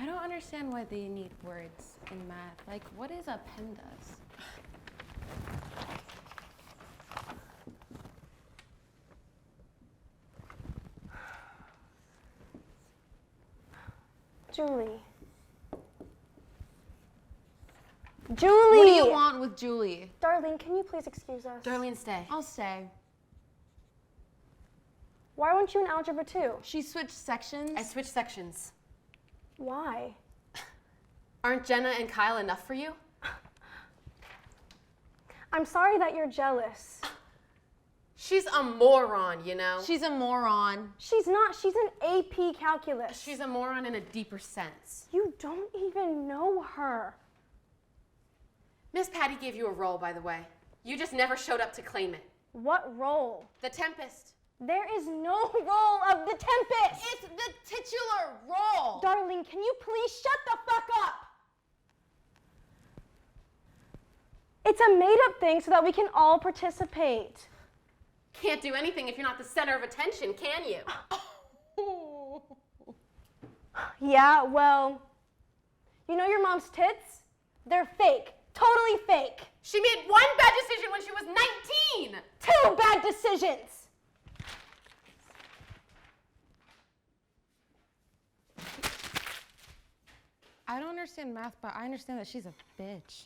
I don't understand why they need words in math. Like, what is a PEMDAS? Julie. Julie! What do you want with Julie? Darlene, can you please excuse us? Darlene, stay. I'll stay. Why weren't you in Algebra 2? She switched sections. I switched sections. Why? Aren't Jenna and Kyle enough for you? I'm sorry that you're jealous. She's a moron, you know? She's a moron. She's not. She's an AP Calculus. She's a moron in a deeper sense. You don't even know her. Miss Patty gave you a role, by the way. You just never showed up to claim it. What role? The Tempest. There is no role of the Tempest. It's the titular role. Darling, can you please shut the fuck up? It's a made-up thing so that we can all participate. Can't do anything if you're not the center of attention, can you? Yeah, well, you know your mom's tits? They're fake. Totally fake. She made one bad decision when she was 19! 2 bad decisions! I don't understand math, but I understand that she's a bitch.